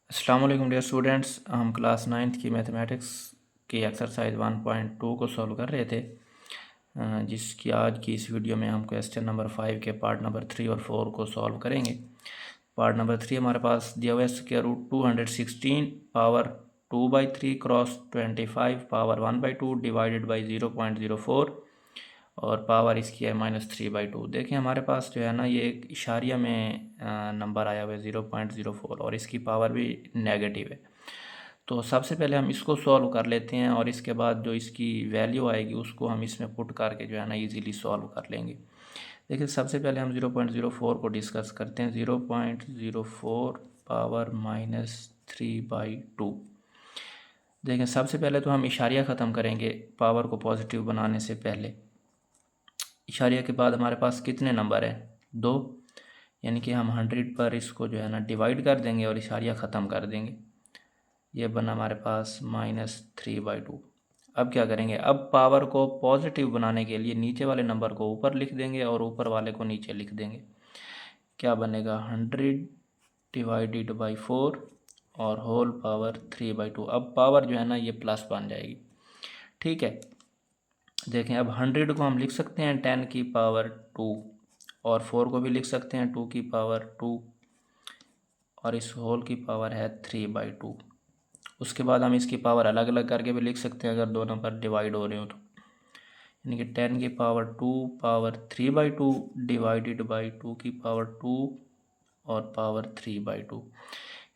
अस्सलाम वालेकुम dear students. हम क्लास 9th की मैथमेटिक्स की एक्सरसाइज 1.2 को सॉल्व कर रहे थे, जिसकी आज की इस वीडियो में हम क्वेश्चन नंबर 5 के पार्ट नंबर 3 और 4 को सॉल्व करेंगे। पार्ट नंबर 3 हमारे पास दिया हुआ है square root 216 power 2/3 cross 25 power 1/2 divided by 0.04 और पावर इसकी है -3/2। देखिए हमारे पास जो है ना ये एक इशारिया में नंबर आया हुआ है 0.04 और इसकी पावर भी नेगेटिव है। तो सबसे पहले हम इसको सॉल्व कर लेते हैं और इसके बाद जो इसकी वैल्यू आएगी उसको हम इसमें पुट करके जो है ना इजीली सॉल्व कर लेंगे। देखिए सबसे पहले हम 0.04 को डिस्कस करते हैं। 0.04 पावर -3/2। देखिए सबसे पहले तो हम इशारिया ख़त्म करेंगे पावर को पॉजिटिव बनाने से पहले। इशारिया के बाद हमारे पास कितने नंबर हैं? 2, यानी कि हम 100 पर इसको जो है ना डिवाइड कर देंगे और इशारिया ख़त्म कर देंगे। ये बना हमारे पास -3/2। अब क्या करेंगे? अब पावर को पॉजिटिव बनाने के लिए नीचे वाले नंबर को ऊपर लिख देंगे और ऊपर वाले को नीचे लिख देंगे। क्या बनेगा? 100 डिवाइडेड बाई 4 और होल पावर 3/2। अब पावर जो है ना ये प्लस बन जाएगी। ठीक है, देखें अब 100 को हम लिख सकते हैं 10 की पावर 2 और 4 को भी लिख सकते हैं 2 की पावर 2 और इस होल की पावर है 3/2। उसके बाद हम इसकी पावर अलग अलग करके भी लिख सकते हैं अगर दो नंबर डिवाइड हो रहे हो तो, यानी कि 10 की पावर 2 पावर 3/2 डिवाइडेड बाई 2 की पावर 2 और पावर 3/2।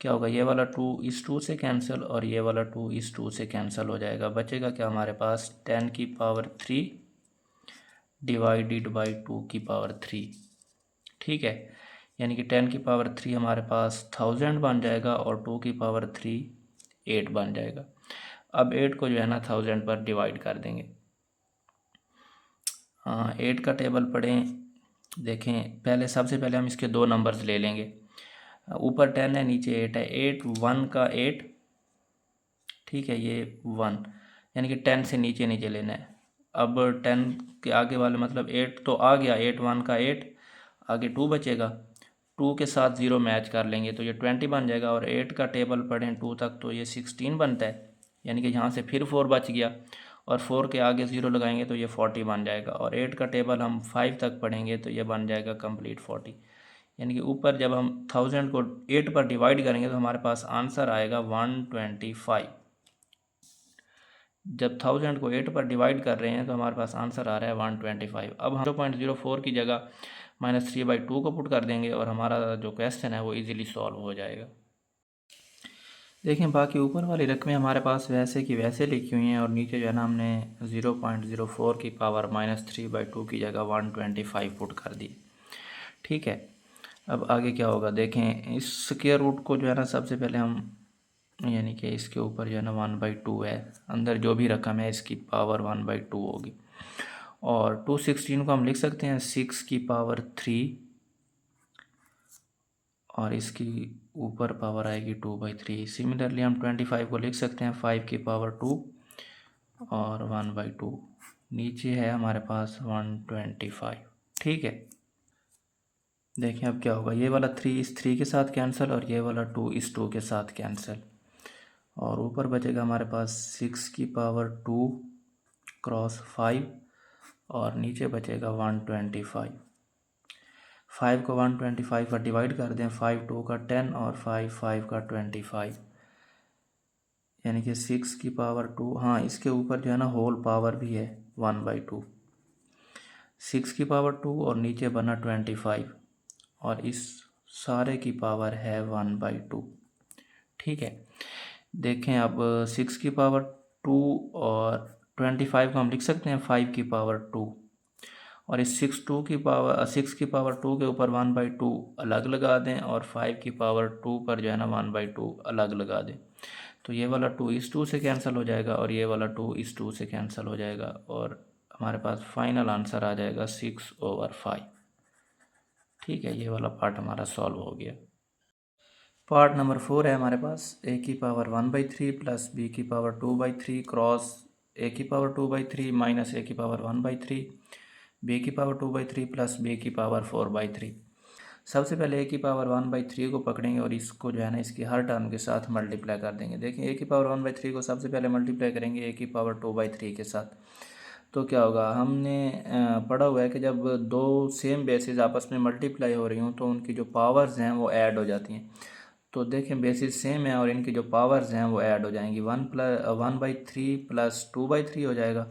क्या होगा? ये वाला 2 इस 2 से कैंसिल और ये वाला 2 इस 2 से कैंसिल हो जाएगा। बचेगा क्या हमारे पास? 10 की पावर 3 डिवाइडेड बाई 2 की पावर 3। ठीक है, यानी कि 10 की पावर 3 हमारे पास 1000 बन जाएगा और 2 की पावर 3 8 बन जाएगा। अब 8 को जो है ना 1000 पर डिवाइड कर देंगे। 8 का टेबल पढ़ें। देखें पहले सबसे पहले हम इसके दो नंबर्स ले लेंगे। ऊपर 10 है, नीचे 8 है। 8 1 का 8, ठीक है, ये 1, यानी कि 10 से नीचे नीचे लेना है। अब 10 के आगे वाले मतलब 8 तो आ गया, 8 1 का 8, आगे 2 बचेगा। 2 के साथ 0 मैच कर लेंगे तो ये 20 बन जाएगा और 8 का टेबल पढ़ें 2 तक तो ये 16 बनता है, यानी कि यहाँ से फिर 4 बच गया और 4 के आगे 0 लगाएंगे तो ये 40 बन जाएगा। और 8 का टेबल हम 5 तक पढ़ेंगे तो ये बन जाएगा कंप्लीट 40। यानी कि ऊपर जब हम 1000 को 8 पर डिवाइड करेंगे तो हमारे पास आंसर आएगा 125। जब 1000 को 8 पर डिवाइड कर रहे हैं तो हमारे पास आंसर आ रहा है 125। अब हम 0.04 की जगह -3/2 को पुट कर देंगे और हमारा जो क्वेश्चन है वो इजीली सॉल्व हो जाएगा। देखें बाकी ऊपर वाली रकमें हमारे पास वैसे की वैसे लिखी हुई हैं और नीचे जो है ना हमने 0.04 की पावर -3/2 की जगह 125 पुट कर दी। ठीक है, अब आगे क्या होगा? देखें इस स्क्वायर रूट को जो है ना सबसे पहले हम, यानी कि इसके ऊपर जो है ना 1/2 है, अंदर जो भी रकम है इसकी पावर 1/2 होगी। और 216 को हम लिख सकते हैं 6 की पावर 3 और इसकी ऊपर पावर आएगी 2/3। सिमिलरली हम 25 को लिख सकते हैं 5 की पावर 2 और 1/2। नीचे है हमारे पास 125। ठीक है, देखें अब क्या होगा? ये वाला 3 इस 3 के साथ कैंसिल और ये वाला 2 इस 2 के साथ कैंसिल और ऊपर बचेगा हमारे पास 6 की पावर 2 क्रॉस 5 और नीचे बचेगा 125। 5 को 125 पर डिवाइड कर दें, 5 2 का 10 और 5 5 का 25, यानी कि 6 की पावर 2। हाँ, इसके ऊपर जो है ना होल पावर भी है 1/2। 6 की पावर 2 और नीचे बना 25 और इस सारे की पावर है 1/2। ठीक है, देखें अब 6 की पावर 2 और 25 को हम लिख सकते हैं 5 की पावर 2 और इस 6 की पावर 2 के ऊपर 1/2 अलग लगा दें और 5 की पावर 2 पर जो है ना 1/2 अलग लगा दें तो ये वाला 2 इस 2 से कैंसिल हो जाएगा और ये वाला 2 इस 2 से कैंसिल हो जाएगा और हमारे पास फाइनल आंसर आ जाएगा 6/5। ठीक है, ये वाला पार्ट हमारा सॉल्व हो गया। पार्ट नंबर 4 है हमारे पास a की पावर 1/3 प्लस b की पावर 2/3 क्रॉस a की पावर 2/3 माइनस a की पावर 1/3 b की पावर 2/3 प्लस b की पावर 4/3। सबसे पहले ए की पावर 1/3 को पकड़ेंगे और इसको जो है ना इसकी हर टर्म के साथ मल्टीप्लाई कर देंगे। देखिए ए की पावर 1/3 को सबसे पहले मल्टीप्लाई करेंगे ए की पावर 2/3 के साथ, तो क्या होगा, हमने पढ़ा हुआ है कि जब दो सेम बेसिस आपस में मल्टीप्लाई हो रही हों तो उनकी जो पावर्स हैं वो ऐड हो जाती हैं। तो देखें बेसिस सेम है और इनकी जो पावर्स हैं वो ऐड हो जाएंगी। 1/3 प्लस 2/3 हो जाएगा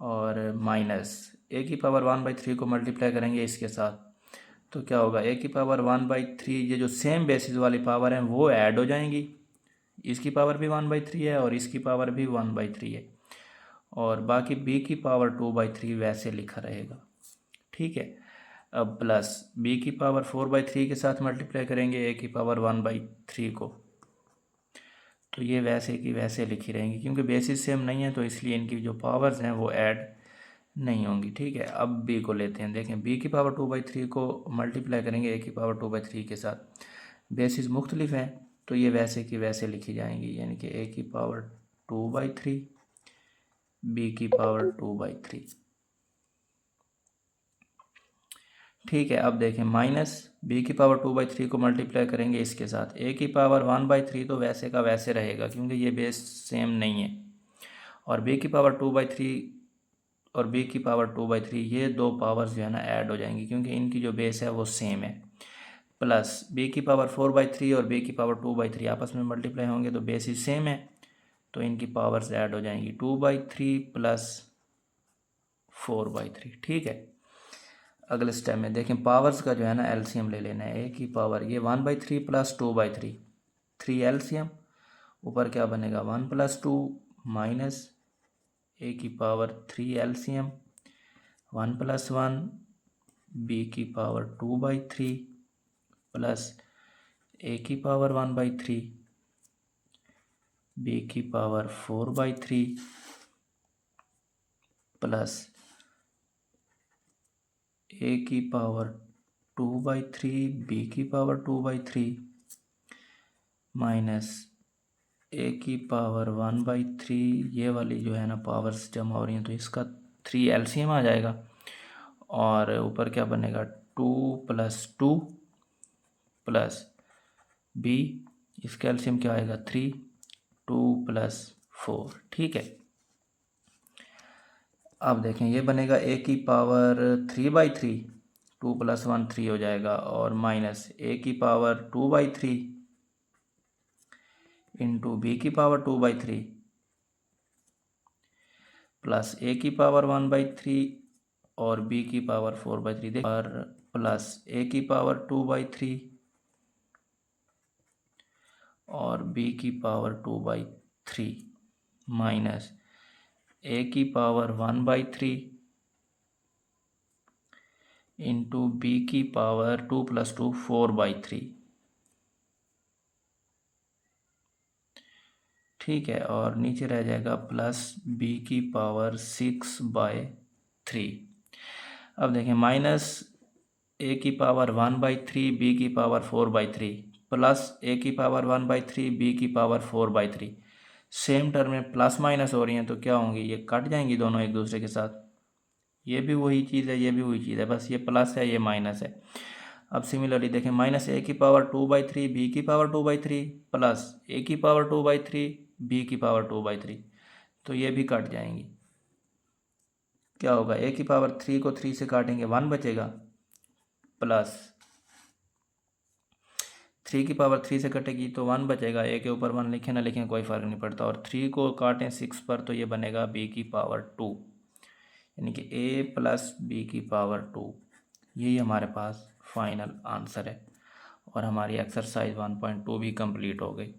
और माइनस ए की पावर 1/3 को मल्टीप्लाई करेंगे इसके साथ, तो क्या होगा, ए की पावर 1/3 ये जो सेम बेसिस वाली पावर हैं वो ऐड हो जाएंगी। इसकी पावर भी 1/3 है और इसकी पावर भी 1/3 है, और बाकी बी की पावर 2/3 वैसे लिखा रहेगा। ठीक है, अब प्लस बी की पावर 4/3 के साथ मल्टीप्लाई करेंगे ए की पावर 1/3 को, तो ये वैसे की वैसे लिखी रहेंगी। क्योंकि बेसिस सेम नहीं है तो इसलिए इनकी जो पावर्स हैं वो ऐड नहीं होंगी। ठीक है, अब बी को लेते हैं। देखें बी की पावर 2/3 को मल्टीप्लाई करेंगे ए की पावर 2/3 के साथ, बेसिस मुख्तलिफ हैं तो ये वैसे की वैसे लिखी जाएंगी, यानी कि ए की पावर 2/3 बी की पावर 2/3। ठीक है, अब देखें माइनस बी की पावर 2/3 को मल्टीप्लाई करेंगे इसके साथ, ए की पावर 1/3 तो वैसे का वैसे रहेगा क्योंकि ये बेस सेम नहीं है, और बी की पावर 2/3 और बी की पावर 2/3 ये दो पावर्स जो है ना ऐड हो जाएंगी क्योंकि इनकी जो बेस है वो सेम है। प्लस बी की पावर 4/3 और बी की पावर 2/3 आपस में मल्टीप्लाई होंगे तो बेस ही सेम है तो इनकी पावर्स ऐड हो जाएंगी, 2/3 प्लस 4/3। ठीक है, अगले स्टेप में देखें पावर्स का जो है ना एलसीएम ले लेना है। ए की पावर ये 1/3 प्लस 2/3, 3 एलसीएम, ऊपर क्या बनेगा 1 + 2 माइनस ए की पावर 3 एलसीएम 1 + 1 बी की पावर 2/3 प्लस ए की पावर 1/3 बी की पावर 4/3 प्लस ए की पावर 2/3 बी की पावर 2/3 माइनस ए की पावर 1/3, ये वाली जो है ना पावर्स जमा हो रही हैं तो इसका 3 एलसीएम आ जाएगा, और ऊपर क्या बनेगा 2 + 2 प्लस बी, इसका एलसीएम क्या आएगा 3, 2 + 4। ठीक है, अब देखें ये बनेगा ए की पावर 3/3, 2 + 1 3 हो जाएगा, और माइनस ए की पावर 2/3 इंटू बी की पावर 2/3 प्लस ए की पावर 1/3 और बी की पावर 4/3 और प्लस ए की पावर 2/3 और बी की पावर 2/3 माइनस ए की पावर 1/3 इंटू बी की पावर 2 + 2 4/3। ठीक है, और नीचे रह जाएगा प्लस बी की पावर 6/3। अब देखें माइनस ए की पावर 1/3 बी की पावर 4/3 प्लस ए की पावर 1/3 बी की पावर 4/3, सेम टर्म में प्लस माइनस हो रही हैं तो क्या होंगी, ये कट जाएंगी दोनों एक दूसरे के साथ। ये भी वही चीज़ है, ये भी वही चीज़ है, बस ये प्लस है ये माइनस है। अब सिमिलरली देखें माइनस ए की पावर 2/3 बी की पावर 2/3 प्लस ए की पावर 2/3 बी की पावर 2/3, तो ये भी कट जाएंगी। क्या होगा, ए की पावर 3 को 3 से काटेंगे 1 बचेगा, प्लस 3 की पावर 3 से कटेगी तो 1 बचेगा, ए के ऊपर 1 लिखें ना लिखें कोई फ़र्क नहीं पड़ता, और 3 को काटें 6 पर तो ये बनेगा बी की पावर 2, यानी कि ए प्लस बी की पावर 2। यही हमारे पास फाइनल आंसर है और हमारी एक्सरसाइज 1.2 भी कंप्लीट हो गई।